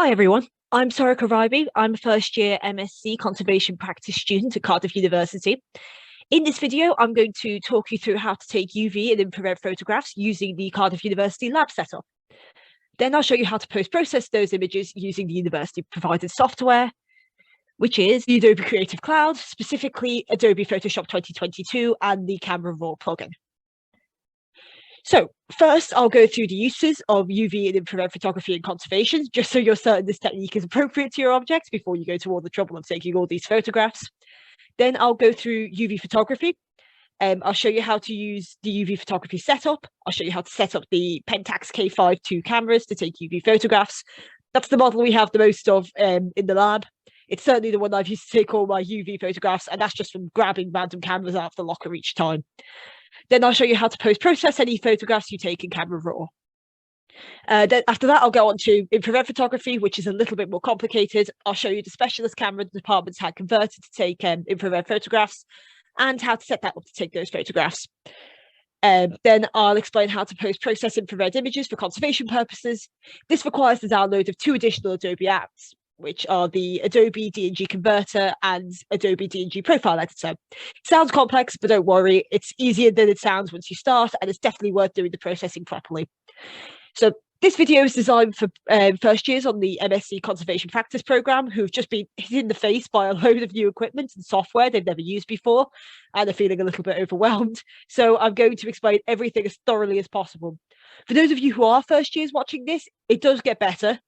Hi everyone, I'm Sarah Karabi. I'm a first year MSc Conservation Practice student at Cardiff University. In this video, I'm going to talk you through how to take UV and infrared photographs using the Cardiff University lab setup. Then I'll show you how to post-process those images using the university provided software, which is the Adobe Creative Cloud, specifically Adobe Photoshop 2022 and the Camera Raw plugin. So first, I'll go through the uses of UV and infrared photography in conservation, just so you're certain this technique is appropriate to your objects before you go to all the trouble of taking all these photographs. Then I'll go through UV photography. I'll show you how to use the UV photography setup. I'll show you how to set up the Pentax K5-II cameras to take UV photographs. That's the model we have the most of in the lab. It's certainly the one I've used to take all my UV photographs, and that's just from grabbing random cameras out of the locker each time. Then I'll show you how to post-process any photographs you take in Camera Raw. Then after that, I'll go on to infrared photography, which is a little bit more complicated. I'll show you the specialist camera the departments had converted to take infrared photographs and how to set that up to take those photographs. Then I'll explain how to post-process infrared images for conservation purposes. This requires the download of two additional Adobe apps, which are the Adobe D&G Converter and Adobe D&G Profile Editor. It sounds complex, but don't worry, it's easier than it sounds once you start, and it's definitely worth doing the processing properly. So this video is designed for first years on the MSc Conservation Practice programme who've just been hit in the face by a load of new equipment and software they've never used before, and are feeling a little bit overwhelmed. So I'm going to explain everything as thoroughly as possible. For those of you who are first years watching this, it does get better.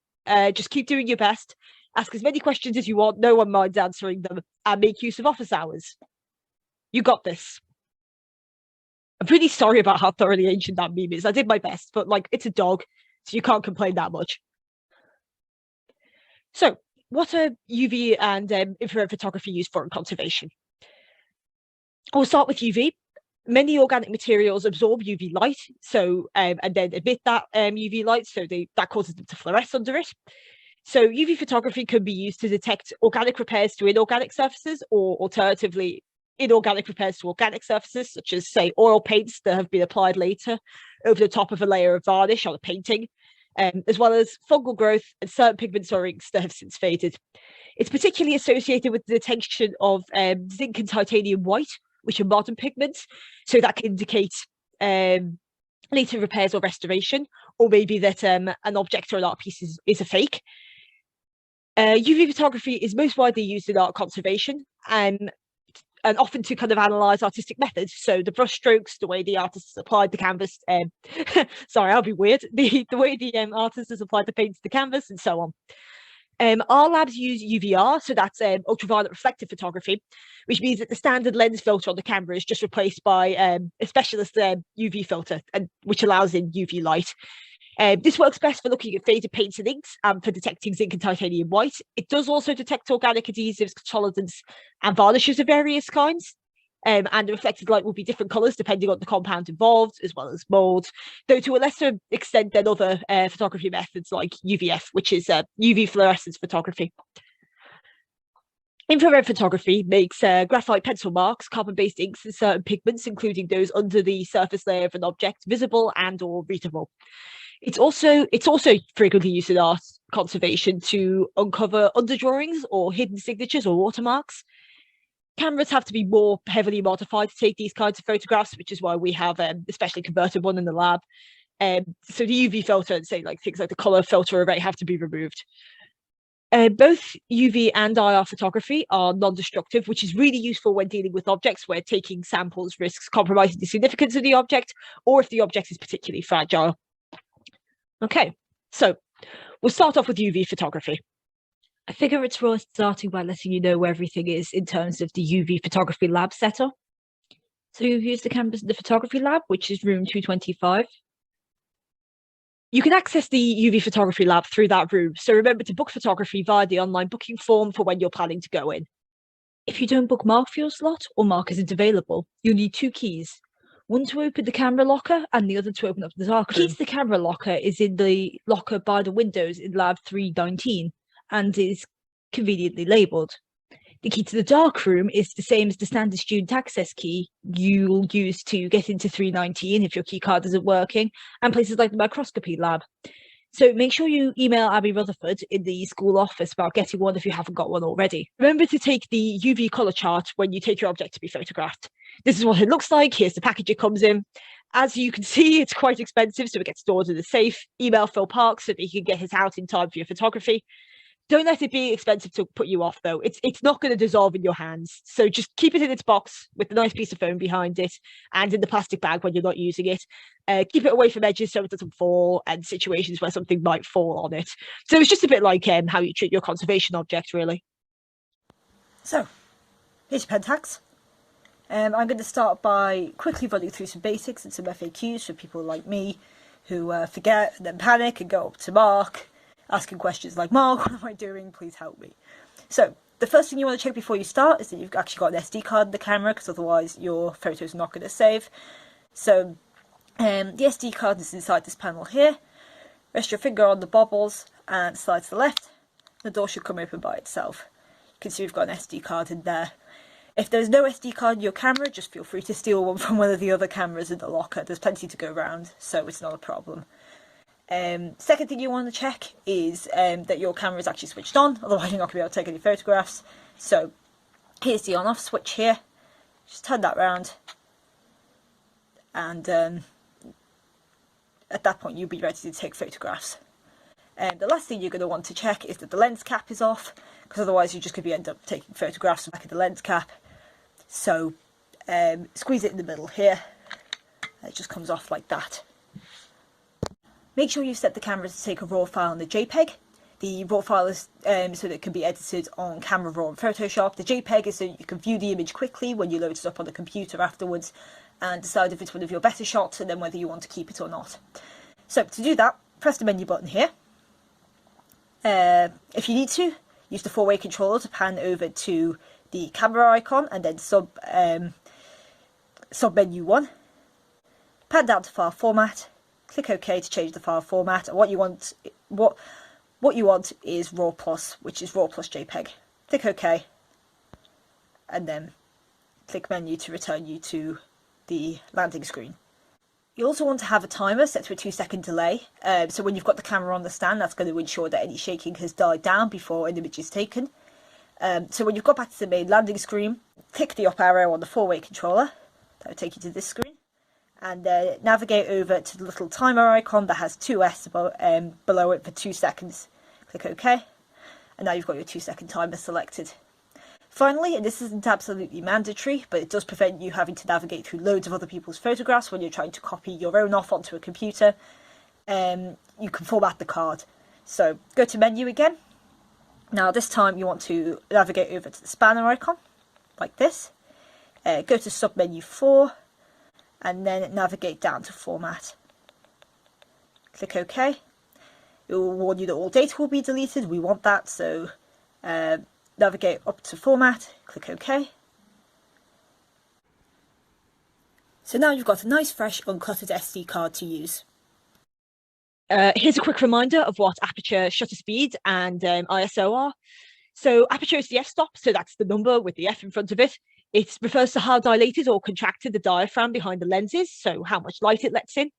Just keep doing your best. Ask as many questions as you want, no one minds answering them, and make use of office hours. You got this. I'm pretty sorry about how thoroughly ancient that meme is. I did my best, but like, it's a dog, so you can't complain that much. So what are UV and infrared photography used for in conservation? We'll start with UV. Many organic materials absorb UV light, so and then emit that UV light, so that causes them to fluoresce under it. So UV photography can be used to detect organic repairs to inorganic surfaces, or alternatively, inorganic repairs to organic surfaces, such as, say, oil paints that have been applied later over the top of a layer of varnish on a painting, as well as fungal growth and certain pigments or inks that have since faded. It's particularly associated with the detection of zinc and titanium white, which are modern pigments, so that can indicate later repairs or restoration, or maybe that an object or an art piece is a fake. UV photography is most widely used in art conservation and often to kind of analyze artistic methods. So the brush strokes, the way the artist has applied the canvas, sorry, I'll be weird, the way the artist has applied the paint to the canvas, and so on. Our labs use UVR, so that's ultraviolet reflective photography, which means that the standard lens filter on the camera is just replaced by a specialist UV filter, which allows in UV light. This works best for looking at faded paints and inks and for detecting zinc and titanium white. It does also detect organic adhesives, solidants, and varnishes of various kinds. And the reflected light will be different colours depending on the compound involved, as well as mould, though to a lesser extent than other photography methods like UVF, which is UV fluorescence photography. Infrared photography makes graphite pencil marks, carbon-based inks, and certain pigments, including those under the surface layer of an object, visible and or readable. It's also frequently used in art conservation to uncover underdrawings or hidden signatures or watermarks. Cameras have to be more heavily modified to take these kinds of photographs, which is why we have a specially converted one in the lab. So the UV filter and say like things like the color filter array have to be removed. Both UV and IR photography are non-destructive, which is really useful when dealing with objects where taking samples risks compromising the significance of the object, or if the object is particularly fragile. Okay, so we'll start off with UV photography. I figure it's worth starting by letting you know where everything is in terms of the UV photography lab setup. So you've used the campus of the photography lab, which is room 225. You can access the UV photography lab through that room, so remember to book photography via the online booking form for when you're planning to go in. If you don't bookmark for your slot or mark isn't available, you'll need two keys. One to open the camera locker and the other to open up the darkroom. The key to the camera locker is in the locker by the windows in lab 319 and is conveniently labelled. The key to the darkroom is the same as the standard student access key you'll use to get into 319 if your key card isn't working, and places like the microscopy lab. So make sure you email Abby Rutherford in the school office about getting one if you haven't got one already. Remember to take the UV colour chart when you take your object to be photographed. This is what it looks like. Here's the package it comes in. As you can see, it's quite expensive, so it gets stored in the safe. Email Phil Parks so that he can get it out in time for your photography. Don't let it be expensive to put you off, though. It's not going to dissolve in your hands. So just keep it in its box with a nice piece of foam behind it and in the plastic bag when you're not using it. Keep it away from edges so it doesn't fall and situations where something might fall on it. So it's just a bit like how you treat your conservation object, really. So, here's your Pentax. I'm going to start by quickly running through some basics and some FAQs for people like me who forget and then panic and go up to Mark asking questions like, Mark, what am I doing? Please help me. So the first thing you want to check before you start is that you've actually got an SD card in the camera, because otherwise your photo's not going to save. So the SD card is inside this panel here. Rest your finger on the bobbles and slide to the left. The door should come open by itself. You can see we've got an SD card in there. If there's no SD card in your camera, just feel free to steal one from one of the other cameras in the locker. There's plenty to go around, so it's not a problem. Second thing you want to check is that your camera is actually switched on, otherwise you're not going to be able to take any photographs. So here's the on-off switch here. Just turn that round, and at that point you'll be ready to take photographs. The last thing you're going to want to check is that the lens cap is off, because otherwise you're just going to end up taking photographs from the back of the lens cap. So squeeze it in the middle here, and it just comes off like that. Make sure you set the camera to take a RAW file and a JPEG. The RAW file is so that it can be edited on Camera Raw and Photoshop. The JPEG is so you can view the image quickly when you load it up on the computer afterwards and decide if it's one of your better shots and then whether you want to keep it or not. So to do that, press the menu button here. If you need to, use the 4-way controller to pan over to the camera icon and then sub menu 1. Pan down to file format. Click OK to change the file format, and what you want is RAW plus, which is RAW plus JPEG. Click OK, and then click menu to return you to the landing screen. You also want to have a timer set to a 2-second delay, so when you've got the camera on the stand, that's going to ensure that any shaking has died down before an image is taken. So when you've got back to the main landing screen, click the up arrow on the 4-way controller. That will take you to this screen. And navigate over to the little timer icon that has 2S below it for 2 seconds. Click OK, and now you've got your 2-second timer selected. Finally, and this isn't absolutely mandatory, but it does prevent you having to navigate through loads of other people's photographs when you're trying to copy your own off onto a computer, you can format the card. So go to menu again. Now this time you want to navigate over to the spanner icon, like this. Go to submenu 4. And then navigate down to format. Click OK. It will warn you that all data will be deleted. We want that, so navigate up to format, click OK. So now you've got a nice, fresh, uncluttered SD card to use. Here's a quick reminder of what aperture, shutter speed and ISO are. So aperture is the f-stop, so that's the number with the f in front of it. It refers to how dilated or contracted the diaphragm behind the lens is, so how much light it lets in.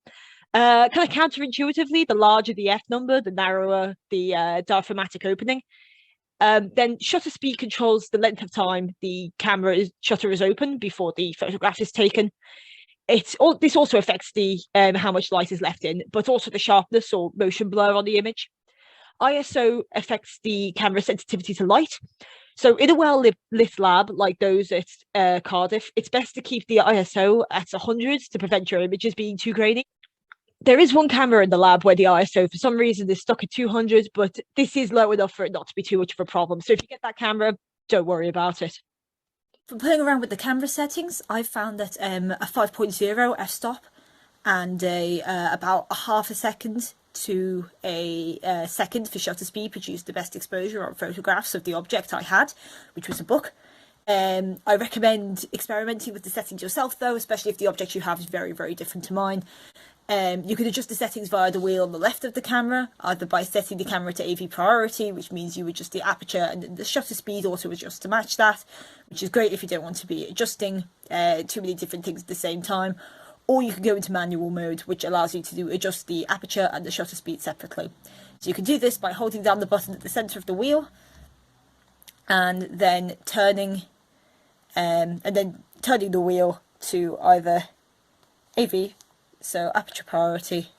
Kind of counterintuitively, the larger the f number, the narrower the diaphragmatic opening. Then shutter speed controls the length of time the shutter is open before the photograph is taken. This also affects the how much light is left in, but also the sharpness or motion blur on the image. ISO affects the camera sensitivity to light. So in a well-lit lab like those at Cardiff, it's best to keep the ISO at 100 to prevent your images being too grainy. There is one camera in the lab where the ISO, for some reason, is stuck at 200, but this is low enough for it not to be too much of a problem. So if you get that camera, don't worry about it. From playing around with the camera settings, I've found that a 5.0 f-stop and about a half a second to a second for shutter speed produced the best exposure on photographs of the object I had, which was a book. I recommend experimenting with the settings yourself though, especially if the object you have is very, very different to mine. You can adjust the settings via the wheel on the left of the camera, either by setting the camera to AV priority, which means you adjust the aperture and then the shutter speed auto adjusts to match that, which is great if you don't want to be adjusting too many different things at the same time. or you can go into manual mode, which allows you to adjust the aperture and the shutter speed separately. So you can do this by holding down the button at the centre of the wheel and then turning the wheel to either AV, so aperture priority,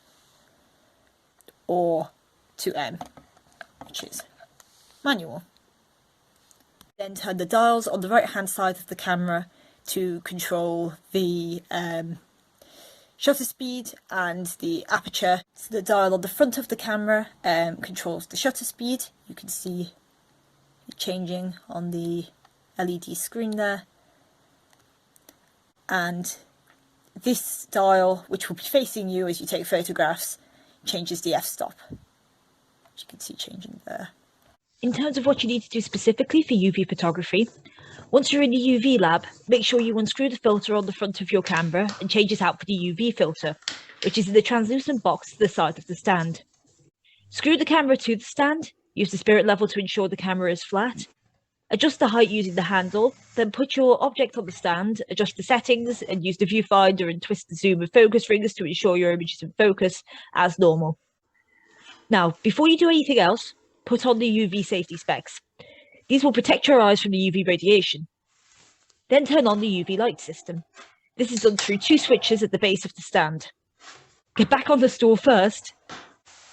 or to M, which is manual. Then turn the dials on the right hand side of the camera to control the shutter speed and the aperture. So the dial on the front of the camera controls the shutter speed. You can see it changing on the LED screen there. And this dial, which will be facing you as you take photographs, changes the f-stop, which you can see changing there. In terms of what you need to do specifically for UV photography, once you're in the UV lab, make sure you unscrew the filter on the front of your camera and change it out for the UV filter, which is in the translucent box to the side of the stand. Screw the camera to the stand, use the spirit level to ensure the camera is flat, adjust the height using the handle, then put your object on the stand, adjust the settings, and use the viewfinder and twist the zoom and focus rings to ensure your image is in focus as normal. Now, before you do anything else, put on the UV safety specs. These will protect your eyes from the UV radiation. Then turn on the UV light system. This is done through 2 switches at the base of the stand. Get back on the stool first,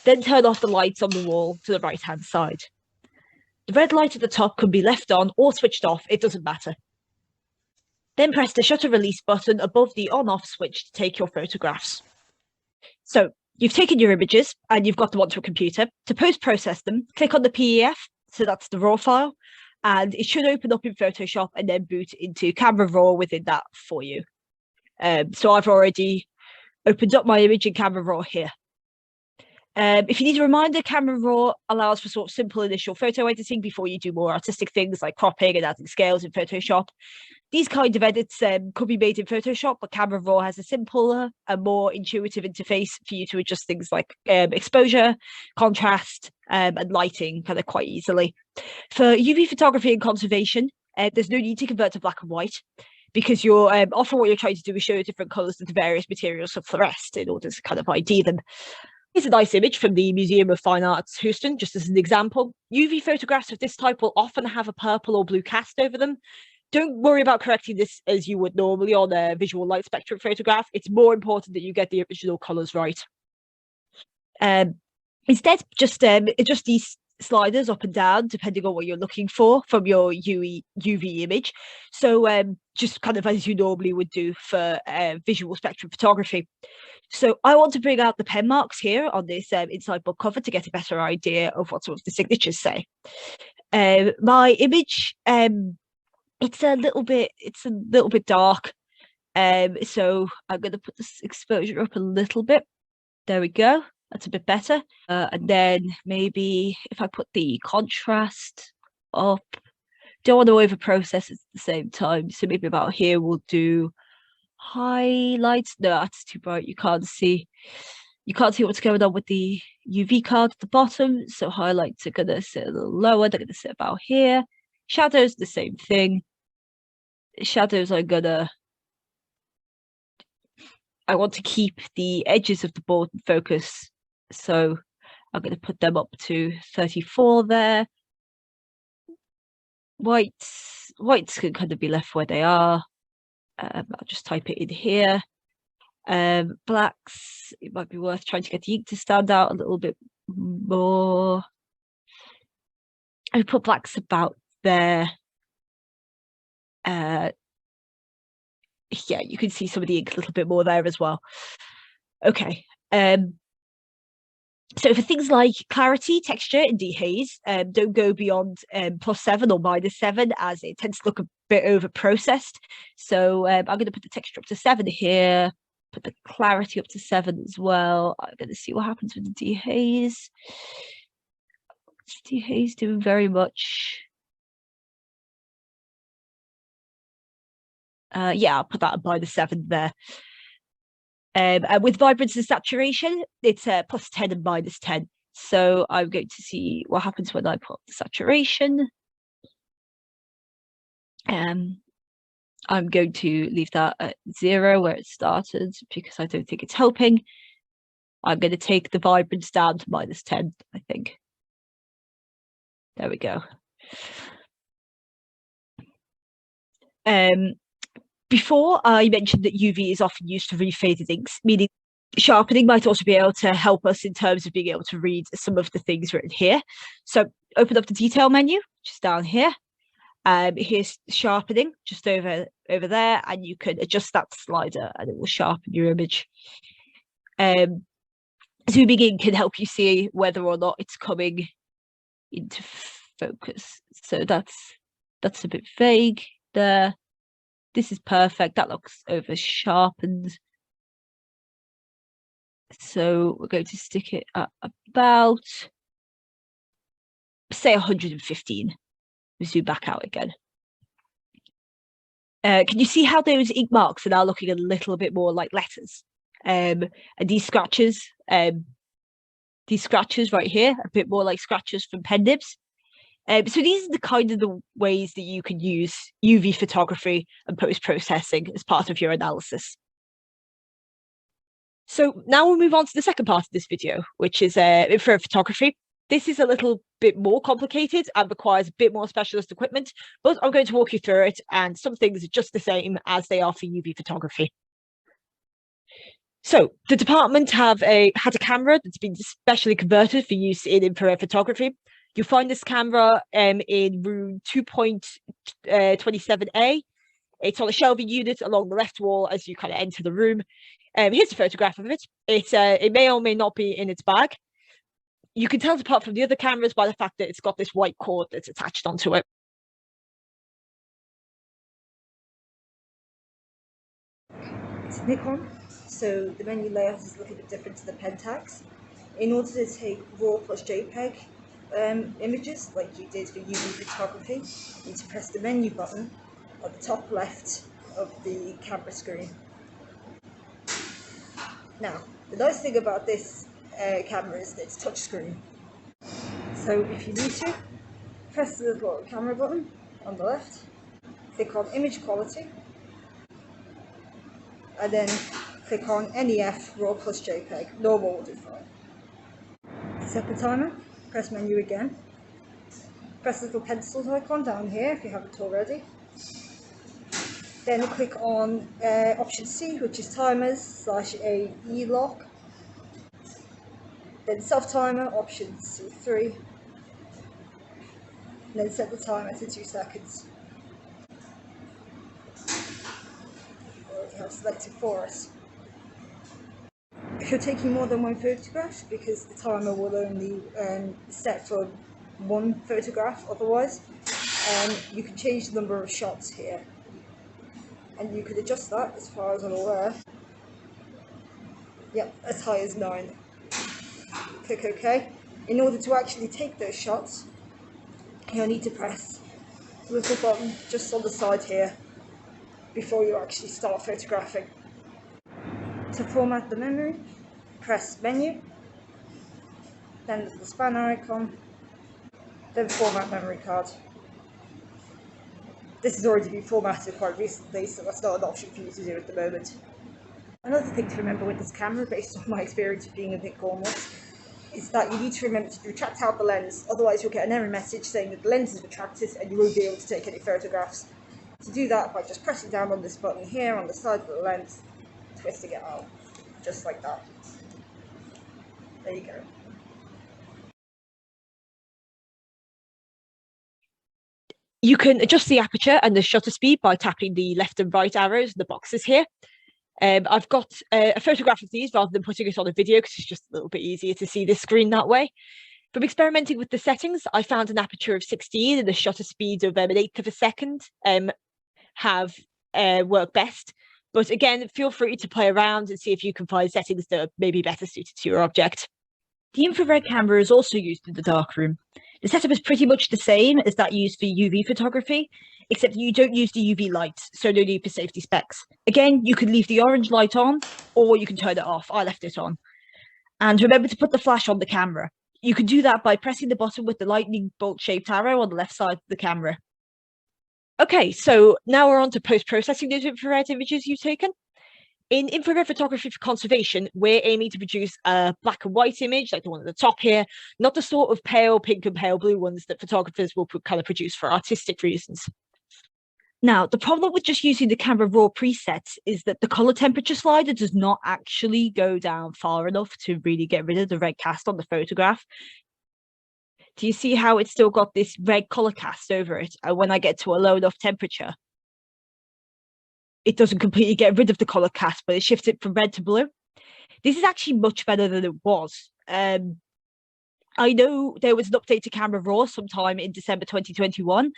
then turn off the lights on the wall to the right-hand side. The red light at the top can be left on or switched off, it doesn't matter. Then press the shutter release button above the on-off switch to take your photographs. So, you've taken your images and you've got them onto a computer. To post-process them, click on the PEF, so that's the RAW file, and it should open up in Photoshop and then boot into Camera Raw within that for you. So I've already opened up my image in Camera Raw here. If you need a reminder, Camera Raw allows for sort of simple initial photo editing before you do more artistic things like cropping and adding scales in Photoshop. These kind of edits could be made in Photoshop, but Camera Raw has a simpler and more intuitive interface for you to adjust things like exposure, contrast, and lighting kind of quite easily. For UV photography and conservation, there's no need to convert to black and white because you're often what you're trying to do is show different colours that the various materials have fluoresced in order to kind of ID them. Here's a nice image from the Museum of Fine Arts, Houston, just as an example. UV photographs of this type will often have a purple or blue cast over them. Don't worry about correcting this as you would normally on a visual light spectrum photograph. It's more important that you get the original colours right. Instead, just adjust these sliders up and down depending on what you're looking for from your UV image. So just kind of as you normally would do for visual spectrum photography. So I want to bring out the pen marks here on this inside book cover to get a better idea of what some of the signatures say. My image, it's a little bit dark. So I'm going to put this exposure up a little bit. There we go. That's a bit better. And then maybe if I put the contrast up, don't want to over process it at the same time. So maybe about here we'll do highlights. No, that's too bright. You can't see what's going on with the UV card at the bottom. So highlights are gonna sit a little lower. They're gonna sit about here. Shadows, the same thing. Shadows I want to keep the edges of the board in focus. So I'm gonna put them up to 34 there. Whites can kind of be left where they are. I'll just type it in here. Blacks, it might be worth trying to get the ink to stand out a little bit more. I put blacks about there. Yeah, you can see some of the ink a little bit more there as well. Okay. So for things like clarity, texture, and dehaze, don't go beyond +7 or -7 as it tends to look a bit over processed. So I'm going to put the texture up to 7 here, put the clarity up to 7 as well. I'm going to see what happens with the dehaze. What's dehaze doing very much? Yeah, I'll put that at -7 there. And with vibrance and saturation, it's +10 and -10. So I'm going to see what happens when I put the saturation. I'm going to leave that at 0 where it started because I don't think it's helping. I'm going to take the vibrance down to -10, I think. There we go. Before I mentioned that UV is often used to read faded inks, meaning sharpening might also be able to help us in terms of being able to read some of the things written here. So open up the detail menu, just down here. Here's sharpening just over there, and you can adjust that slider and it will sharpen your image. Zooming in can help you see whether or not it's coming into focus. So that's a bit vague there. This is perfect. That looks over sharpened. So we're going to stick it at about, say, 115. We zoom back out again. Can you see how those ink marks are now looking a little bit more like letters? And these scratches right here, a bit more like scratches from pen nibs. So these are the kind of the ways that you can use UV photography and post-processing as part of your analysis. So now we'll move on to the second part of this video, which is infrared photography. This is a little bit more complicated and requires a bit more specialist equipment, but I'm going to walk you through it, and some things are just the same as they are for UV photography. So the department had a camera that's been specially converted for use in infrared photography. You'll find this camera in room 2.27A. It's on a shelving unit along the left wall as you kind of enter the room. Here's a photograph of it. It may or may not be in its bag. You can tell it apart from the other cameras by the fact that it's got this white cord that's attached onto it. It's Nikon, so the menu layout is a little bit different to the Pentax. In order to take RAW plus JPEG images, like you did for UV photography, you need to press the menu button at the top left of the camera screen. Now, the nice thing about this camera is that it's touchscreen. So if you need to, press the little camera button on the left, click on image quality, and then click on NEF RAW plus JPEG. Normal will do fine. Set the timer, press menu again, press the little pencil icon down here if you haven't already. Then click on option C, which is timers / AE lock. Then self-timer, option C3. And then set the timer to 2 seconds. Already have selected for us. If you're taking more than one photograph, because the timer will only set for one photograph otherwise, you can change the number of shots here. And you could adjust that, as far as I'm aware. Yep, as high as 9. Click OK. In order to actually take those shots, you'll need to press the little button just on the side here before you actually start photographing. To format the memory, press menu, then the spanner icon, then format memory card. This has already been formatted quite recently, so that's not an option for you to do at the moment. Another thing to remember with this camera, based on my experience of being a bit gormless, is that you need to remember to retract out the lens, otherwise you'll get an error message saying that the lens is retracted and you won't be able to take any photographs. To do that by just pressing down on this button here on the side of the lens, twisting it out, just like that. There you go. You can adjust the aperture and the shutter speed by tapping the left and right arrows in the boxes here. I've got a photograph of these rather than putting it on a video because it's just a little bit easier to see this screen that way. From experimenting with the settings, I found an aperture of 16 and a shutter speed of 1/8 of a second have worked best. But again, feel free to play around and see if you can find settings that are maybe better suited to your object. The infrared camera is also used in the darkroom. The setup is pretty much the same as that used for UV photography, except you don't use the UV lights, so no need for safety specs. Again, you can leave the orange light on, or you can turn it off. I left it on. And remember to put the flash on the camera. You can do that by pressing the button with the lightning bolt-shaped arrow on the left side of the camera. Okay, so now we're on to post-processing those infrared images you've taken. In infrared photography for conservation, we're aiming to produce a black and white image, like the one at the top here, not the sort of pale pink and pale blue ones that photographers will kind of produce for artistic reasons. Now, the problem with just using the camera raw presets is that the color temperature slider does not actually go down far enough to really get rid of the red cast on the photograph. Do you see how it's still got this red color cast over it? And when I get to a low enough temperature, it doesn't completely get rid of the color cast, but it shifts it from red to blue. This is actually much better than it was. I know there was an update to Camera Raw sometime in December 2021,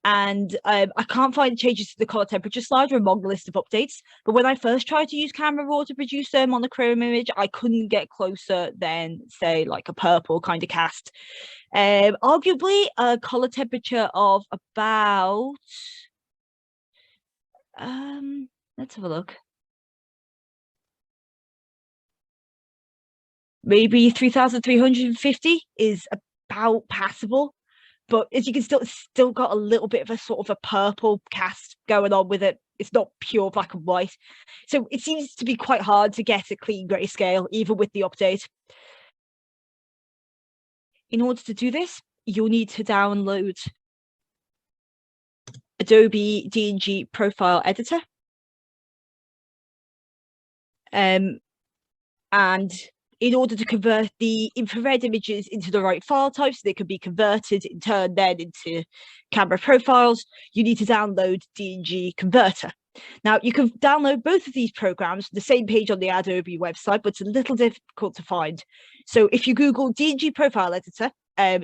and I can't find changes to the color temperature slider among the list of updates. But when I first tried to use Camera Raw to produce a monochrome image, I couldn't get closer than, say, like a purple kind of cast. Arguably, a color temperature of about let's have a look. Maybe 3,350 is about passable, but as you can still got a little bit of a sort of a purple cast going on with it. It's not pure black and white, so it seems to be quite hard to get a clean grayscale even with the update. In order to do this, you'll need to download Adobe D&G Profile Editor, and in order to convert the infrared images into the right file types, so they can be converted in turn then into camera profiles, you need to download D&G Converter. Now, you can download both of these programs from the same page on the Adobe website, but it's a little difficult to find. So if you Google D&G Profile Editor,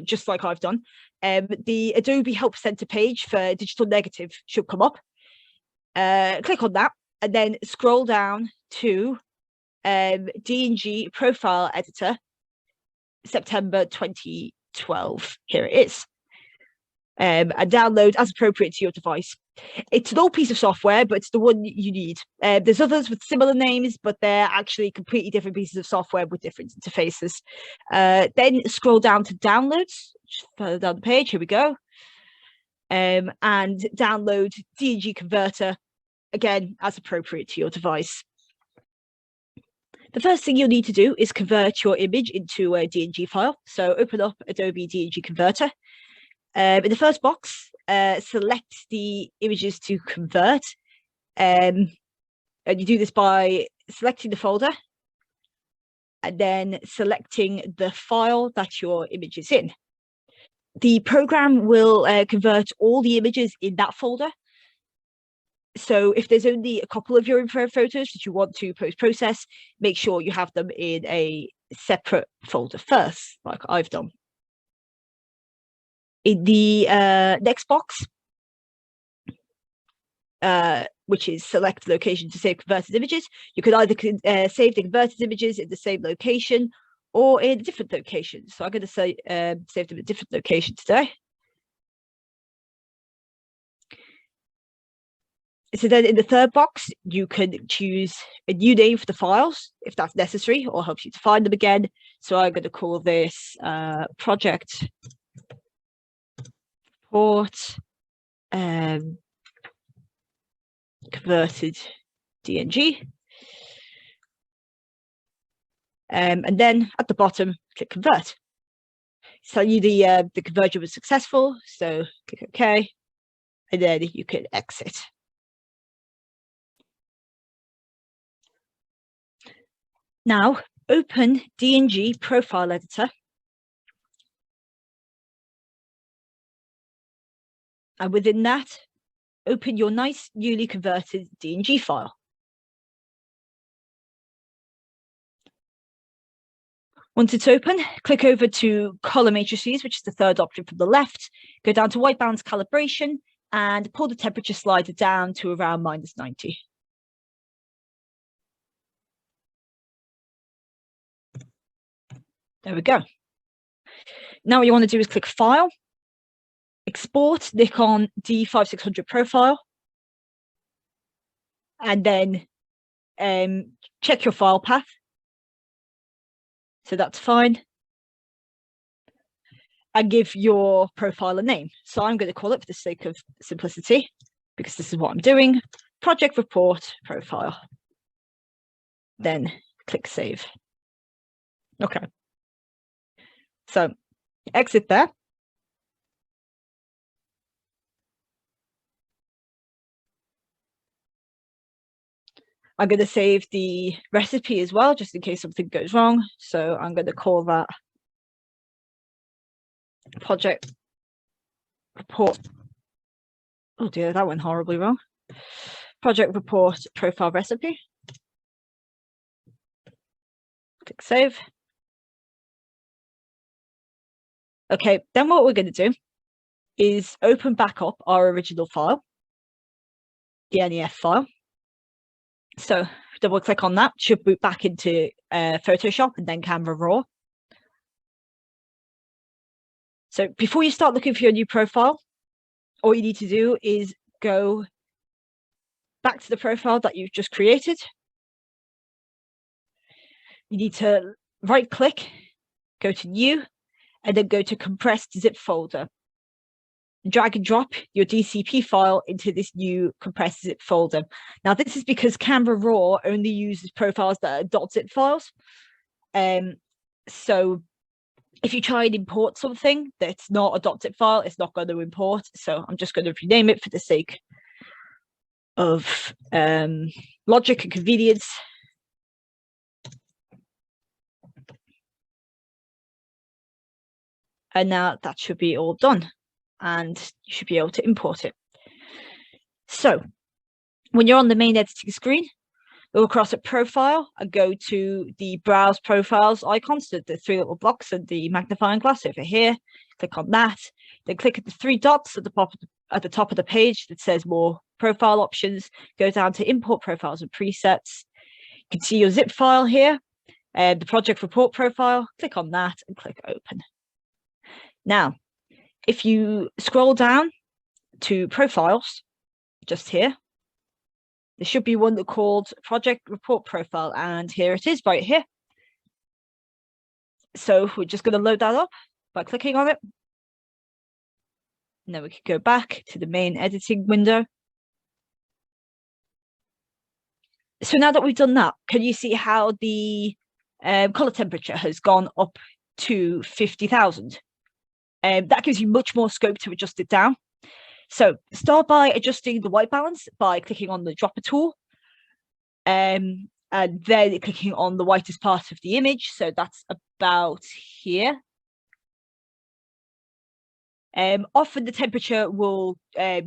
just like I've done, the Adobe Help Center page for digital negative should come up. Click on that and then scroll down to D&G Profile Editor, September 2012. Here it is. And download as appropriate to your device. It's an old piece of software, but it's the one you need. There's others with similar names, but they're actually completely different pieces of software with different interfaces. Then scroll down to downloads, just further down the page. Here we go. And download D&G Converter, again, as appropriate to your device. The first thing you'll need to do is convert your image into a D&G file. So open up Adobe D&G Converter. In the first box, select the images to convert. And you do this by selecting the folder and then selecting the file that your image is in. The program will convert all the images in that folder. So if there's only a couple of your infrared photos that you want to post-process, make sure you have them in a separate folder first, like I've done. In the next box, which is select location to save converted images, you can either save the converted images in the same location or in a different location. So I'm going to say save them in a different location today. So then in the third box, you can choose a new name for the files if that's necessary or helps you to find them again. So I'm going to call this project report converted DNG. And then at the bottom, click convert. So you the conversion was successful. So click OK, and then you can exit. Now, open D&G Profile Editor. And within that, open your nice newly converted D&G file. Once it's open, click over to Color Matrices, which is the third option from the left. Go down to White Balance Calibration and pull the temperature slider down to around -90. There we go. Now what you want to do is click File, Export Nikon D5600 profile, and then check your file path. So that's fine. And give your profile a name. So I'm going to call it, for the sake of simplicity, because this is what I'm doing. Project report profile. Then click save. Okay. So exit there. I'm going to save the recipe as well, just in case something goes wrong. So I'm going to call that project report. Oh dear, that went horribly wrong. Project report profile recipe. Click save. Okay, then what we're going to do is open back up our original file, the NEF file. So double click on that, should boot back into Photoshop and then Camera Raw. So before you start looking for your new profile, all you need to do is go back to the profile that you've just created. You need to right click, go to new, and then go to compressed zip folder. Drag and drop your DCP file into this new compressed zip folder. Now, this is because Camera Raw only uses profiles that are .zip files. So if you try and import something that's not a .zip file, it's not going to import. So I'm just going to rename it for the sake of logic and convenience. And now that should be all done, and you should be able to import it. So when you're on the main editing screen, go across at profile and go to the browse profiles icons, so the three little blocks and the magnifying glass over here. Click on that, then click at the three dots at the top of the page that says more profile options. Go down to import profiles and presets. You can see your zip file here, the project report profile. Click on that and click open. Now, if you scroll down to profiles, just here, there should be one called project report profile, and here it is right here. So we're just going to load that up by clicking on it. And then we can go back to the main editing window. So now that we've done that, can you see how the color temperature has gone up to 50,000? That gives you much more scope to adjust it down. So start by adjusting the white balance by clicking on the dropper tool, and then clicking on the whitest part of the image. So that's about here. Often the temperature will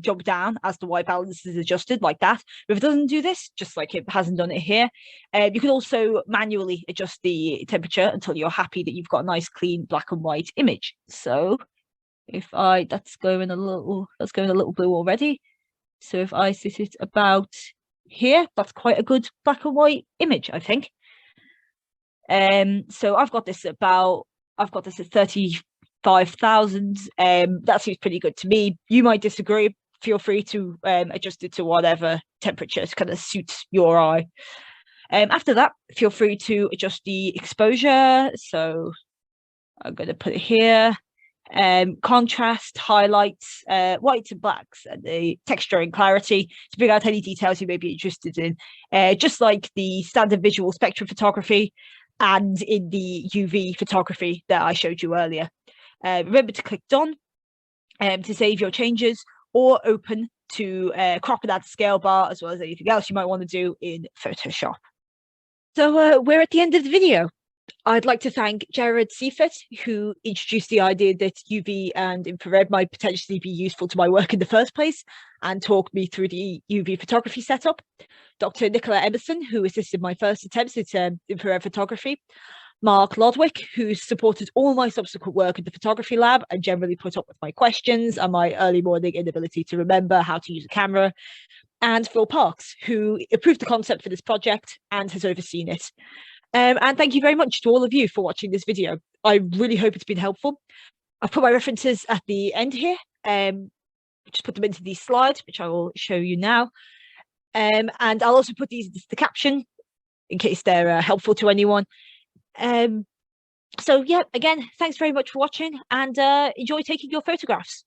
jump down as the white balance is adjusted, like that. But if it doesn't do this, just like it hasn't done it here, you can also manually adjust the temperature until you're happy that you've got a nice clean black and white image. So if that's going a little blue already. So if I set it about here, that's quite a good black and white image, I think. So I've got this at 35,000. That seems pretty good to me. You might disagree. Feel free to adjust it to whatever temperature kind of suits your eye. After that, feel free to adjust the exposure. So I'm going to put it here. Contrast, highlights, whites and blacks, and the texture and clarity to bring out any details you may be interested in, just like the standard visual spectrum photography and in the UV photography that I showed you earlier. Remember to click done to save your changes, or open to crop and add scale bar, as well as anything else you might want to do in Photoshop. So we're at the end of the video. I'd like to thank Jared Seifert, who introduced the idea that UV and infrared might potentially be useful to my work in the first place, and talked me through the UV photography setup. Dr. Nicola Emerson, who assisted my first attempts at infrared photography. Mark Lodwick, who supported all my subsequent work in the photography lab and generally put up with my questions and my early morning inability to remember how to use a camera. And Phil Parks, who approved the concept for this project and has overseen it. And thank you very much to all of you for watching this video. I really hope it's been helpful. I've put my references at the end here. Just put them into these slides, which I will show you now. And I'll also put these into the caption in case they're helpful to anyone. So yeah, again, thanks very much for watching, and enjoy taking your photographs.